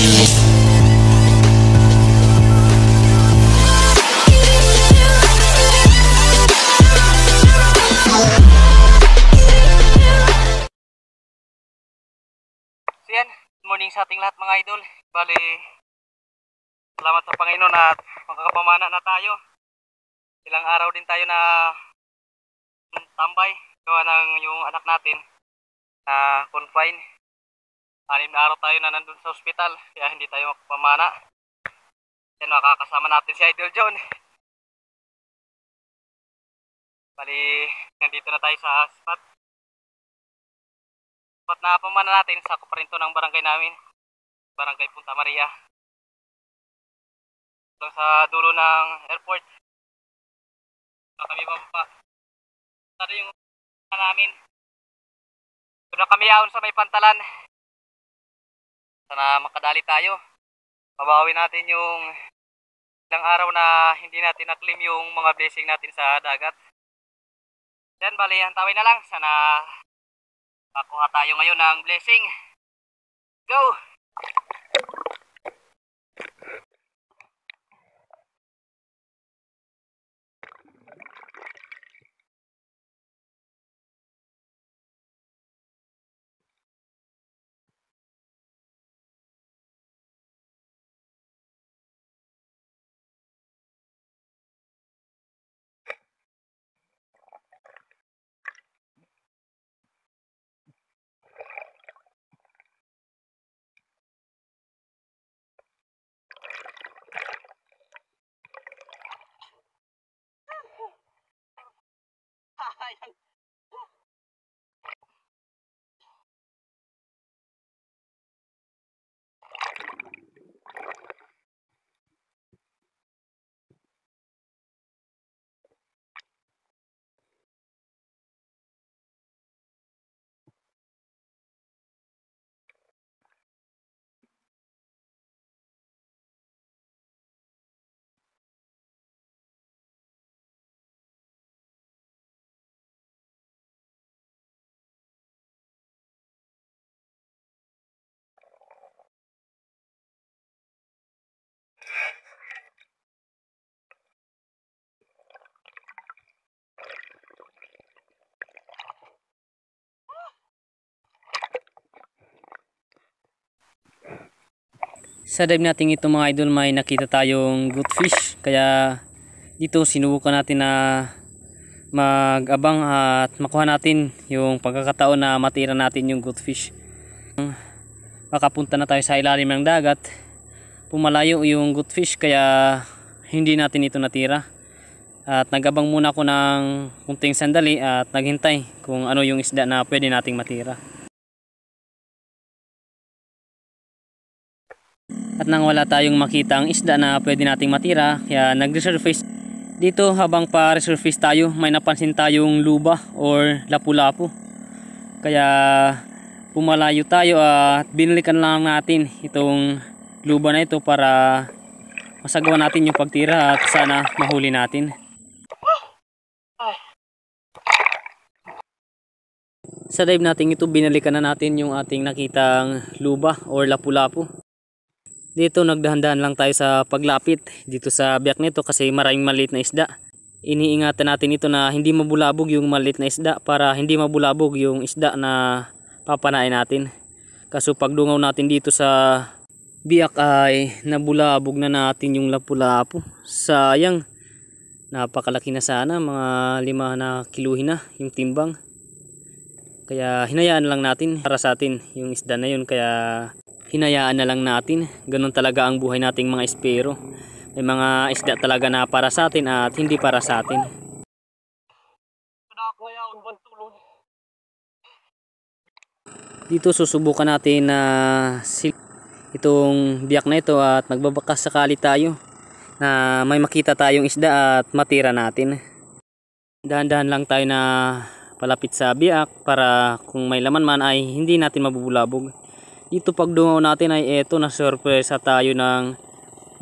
So yan, good morning sa ating lahat mga idol. Bali, salamat sa Panginoon at makakapamana na tayo. Ilang araw din tayo na tambay. Gawa ng yung anak natin na confine. 6 na araw tayo na nandun sa ospital, kaya hindi tayo makapamana. Yan, makakasama natin si Idol John. Bali, nandito na tayo sa spot. Spot na pamana natin sa kuparinto ng barangay namin, Barangay Punta Maria. Lang sa dulo ng airport. Na kami bababa. Ito yung namin. Doon na kami yaon sa may pantalan. Sana makadali tayo. Mabawi natin yung ilang araw na hindi natin na-claim yung mga blessing natin sa dagat. Yan, bali, hantawin na lang. Sana makuha tayo ngayon ng blessing. Go! Sa dive natin ito mga idol, may nakita tayong goldfish, kaya dito sinubukan natin na mag-abang at makuha natin yung pagkakataon na matira natin yung goldfish. Makapunta na tayo sa ilalim ng dagat, pumalayo yung goldfish, kaya hindi natin ito natira. At nag-abang muna ako ng kunting sandali at naghintay kung ano yung isda na pwede nating matira. At nang wala tayong makita ang isda na pwede nating matira, kaya nag-resurface dito. Habang pa-resurface tayo, may napansin tayong luba or lapu-lapu, kaya pumalayo tayo at binalikan lang natin itong luba na ito para masagawa natin yung pagtira at sana mahuli natin. Sa dive natin ito, binalikan na natin yung ating nakitang luba or lapu-lapu. Dito nagdahan-dahan lang tayo sa paglapit dito sa biyak nito kasi maraming maliit na isda. Iniingatan natin ito na hindi mabulabog yung maliit na isda para hindi mabulabog yung isda na papanain natin. Kaso pagdungaw natin dito sa biyak ay nabulabog na natin yung lapu-lapu. Sayang, napakalaki na sana, mga 5 na kiluhin na yung timbang. Kaya hinayaan lang natin para sa atin yung isda na yun, kaya hinayaan na lang natin. Ganun talaga ang buhay nating mga espero. May mga isda talaga na para sa atin at hindi para sa atin. Dito susubukan natin na itong biyak na ito at magbabakas sakali tayo na may makita tayong isda at matira natin. Dahan-dahan lang tayo na palapit sa biyak para kung may laman man ay hindi natin mabubulabog. Dito pagdungaw natin ay eto, na sorpresa tayo ng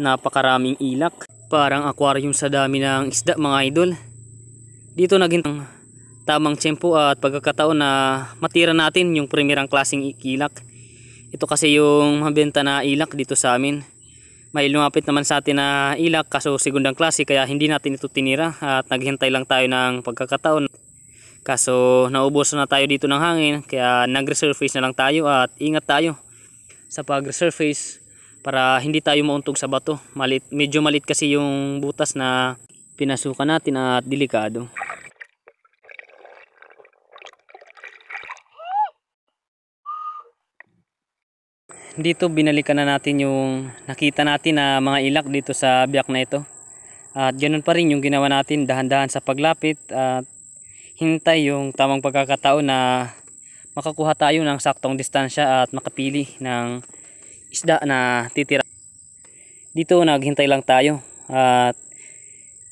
napakaraming ilak. Parang aquarium sa dami ng isda mga idol. Dito naging tamang tiyempo at pagkakataon na matira natin yung primerang klaseng ilak. Ito kasi yung mabenta na ilak dito sa amin. May lumapit naman sa atin na ilak kaso segundang klase kaya hindi natin ito tinira at naghintay lang tayo ng pagkakataon. Kaso naubos na tayo dito ng hangin kaya nag-resurface na lang tayo at ingat tayo sa pag-resurface para hindi tayo mauntog sa bato. Medyo malit kasi yung butas na pinasukan natin at delikado. Dito binalikan na natin yung nakita natin na mga ilak dito sa biyak na ito. At ganoon pa rin yung ginawa natin, dahan-dahan sa paglapit at hintay yung tamang pagkakataon na makakuha tayo ng saktong distansya at makapili ng isda na titira. Dito naghintay lang tayo at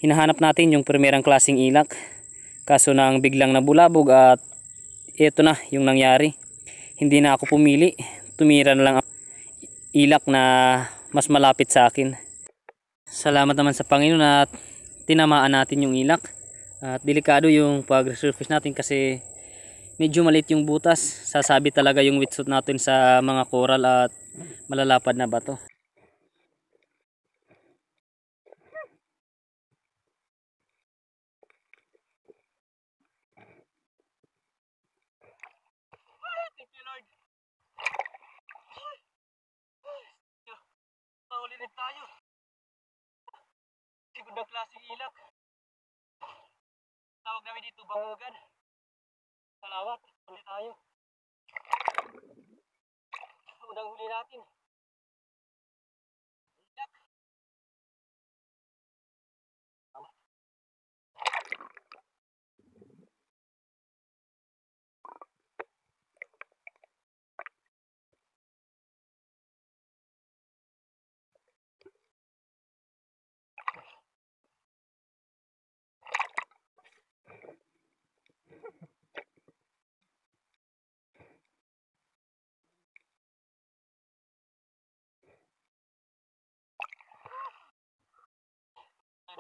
hinahanap natin yung primerang klaseng ilak. Kaso nang biglang nabulabog at ito na yung nangyari. Hindi na ako pumili, tumira na lang ako ilak na mas malapit sa akin. Salamat naman sa Panginoon at tinamaan natin yung ilak. At delikado yung pag-resurface natin kasi medyo maliit yung butas. Sasabi talaga yung wetsuit natin sa mga coral at malalapad na bato. Mahuli rin tayo. Segundang klaseng ilak. Tawag namin dito bangugan. Salawat, huli tayo. Unang huli natin. Ilak.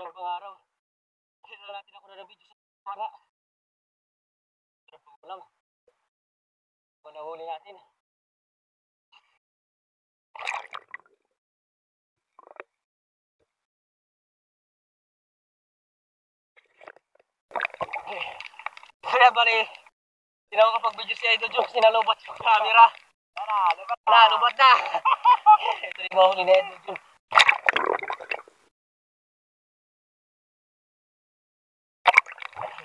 Ilang pang araw. Kailan natin ako na video sa para. Sarap lang. Panahuli natin. Kaya bali, hindi na ako kapag-video si Idol Jones, sinalobat yung camera. Lubat na! Ito rin mahuli na Idol Jones.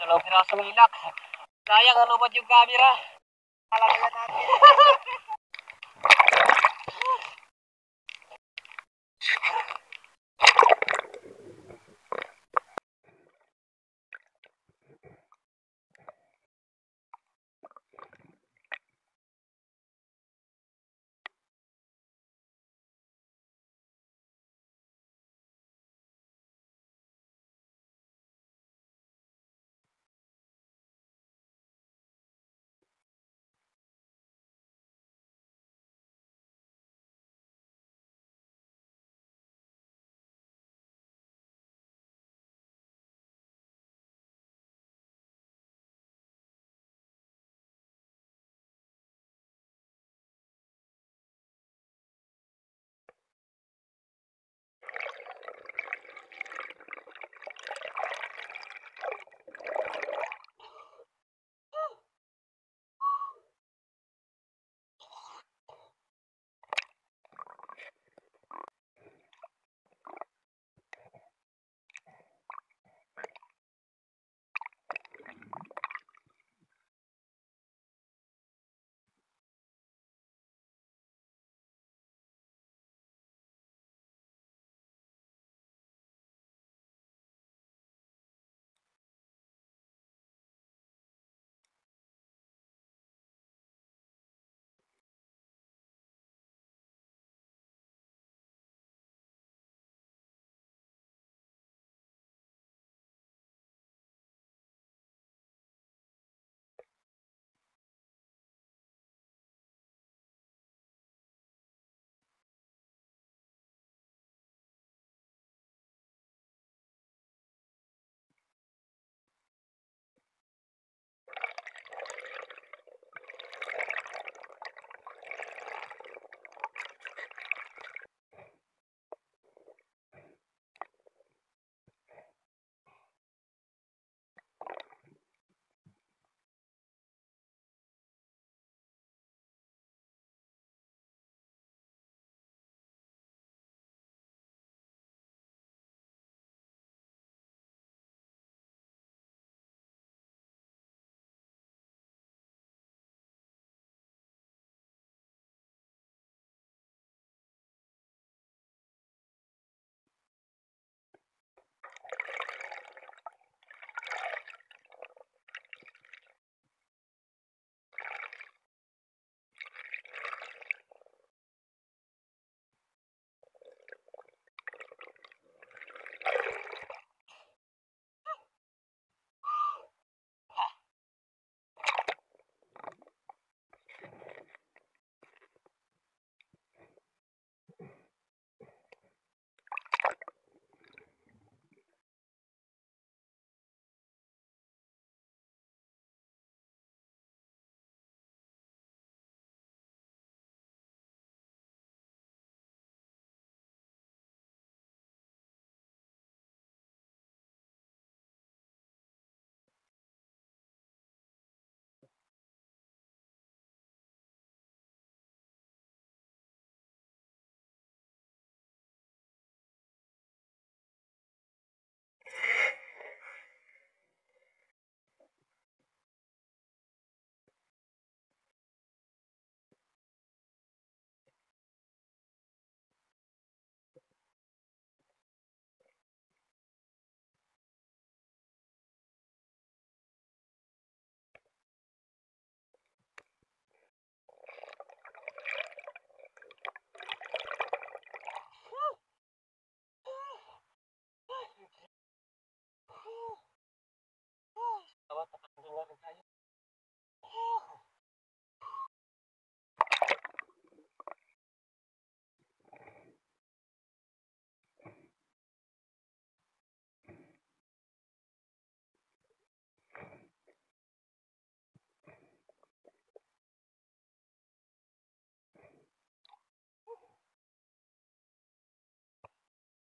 Dalawang pirasong ilak. Sayang, nalobat yung camera. Kalagalan natin.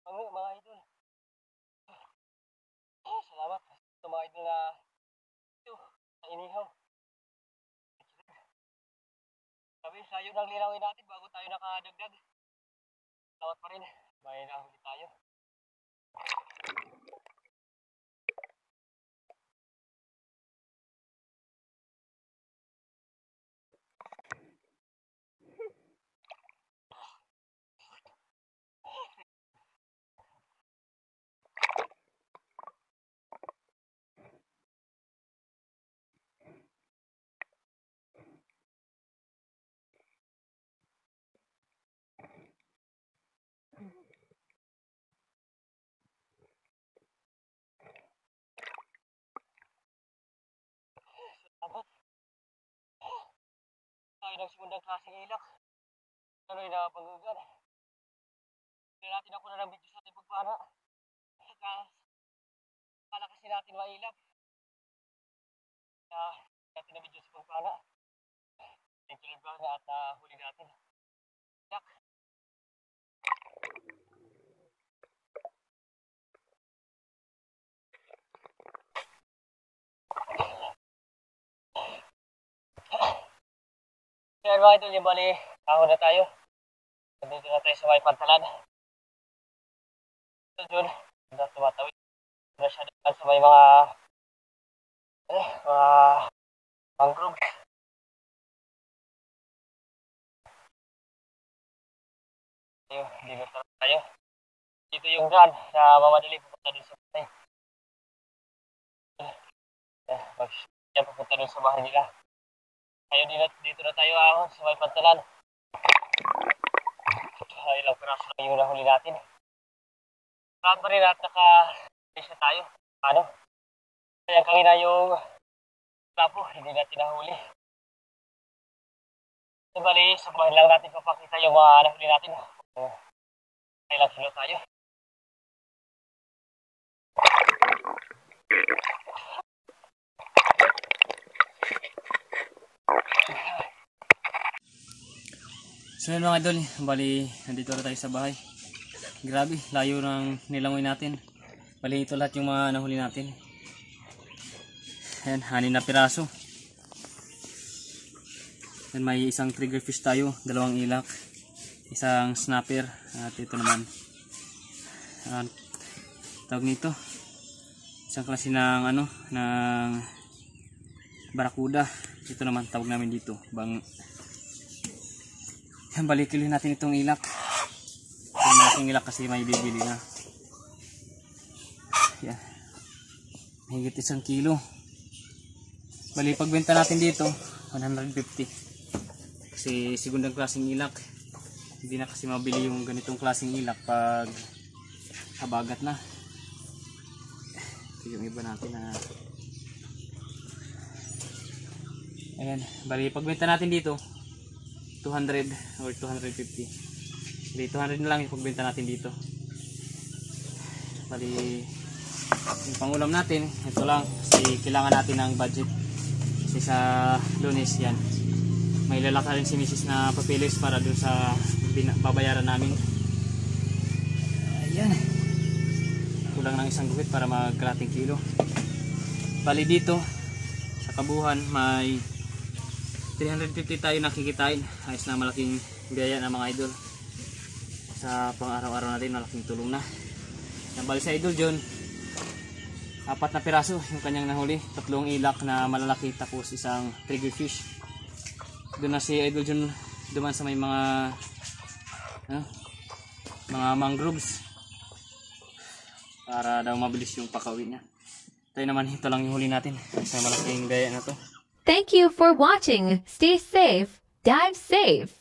mga idol. Salamat sa mga idol na ito, sa inihaw. Sabi, sayo ng linawin natin bago tayo nakadagdag. Salamat pa rin. May nahuli tayo. Salamat. Tayo ng segundang klaseng ilak. Tuloy na panggugan. Hindi natin ako na ng video sa ating pagpana. Kala kasi natin mailap. Kaya natin na video sa pagpana. Thank you Lord at huli natin. Ilak. Kaya mga idol, yung bali, ahon na tayo. Nandito na tayo sa may pantalan. Ito dyan, hindi tumatawid. Hindi na siya daan sa may mga mangrove. Dito tayo. Dito yung daan na mamadali pupunta dun sa bahay. Yan pupunta dun sa bahay nila. Ngayon dito na tayo ahon sa may pantalan. Ilang piraso lang yung nahuli natin. Lahat pa rin at naka-isa tayo. Ano? Kaya kanina yung lapo, hindi natin nahuli. So bali, sabahin lang natin papakita yung mga nahuli natin. Kailang kilo tayo. So yun mga idol, bali nandito na tayo sa bahay. Grabe, layo ng nilangoy natin. Bali ito lahat yung mga nahuli natin. Ayan, 6 na piraso. Ayan, may isang triggerfish tayo, 2 ilak, isang snapper, at ito naman tawag nito, isang klase ng ng barakuda. Ito naman tawag namin dito balikilin natin itong ilak. Itong malaking ilak kasi may bibili na. Yan. Higit 1 kilo. Bali pagbenta natin dito 150. Kasi segundang klaseng ilak. Hindi na kasi mabili yung ganitong klaseng ilak pag habagat na. Ito yung iba natin na ayan. Bali pagbenta natin dito 200 or 250. Bali 200 na lang yung pagbenta natin dito. Bali yung pangulam natin ito lang kasi kailangan natin ng budget kasi sa Lunes yan may lalaka rin si Mrs. na papilis para dun sa babayaran namin. Ayan, kulang ng 1 guhit para mag-1 kilo. Bali dito sa kabuhan may 350 tayo nakikitain. Ayos na, malaking biyaya na mga idol sa pang araw-araw natin, malaking tulong na. Bali sa idol John 4 na piraso yung kanyang nahuli, 3 ilak na malalaki tapos isang triggerfish. Doon na si idol John duman sa may mga mangroves para daw mabilis yung pakawin niya. Tayo naman, ito lang yung huli natin sa malaking biyaya na to. Thank you for watching. Stay safe, dive safe.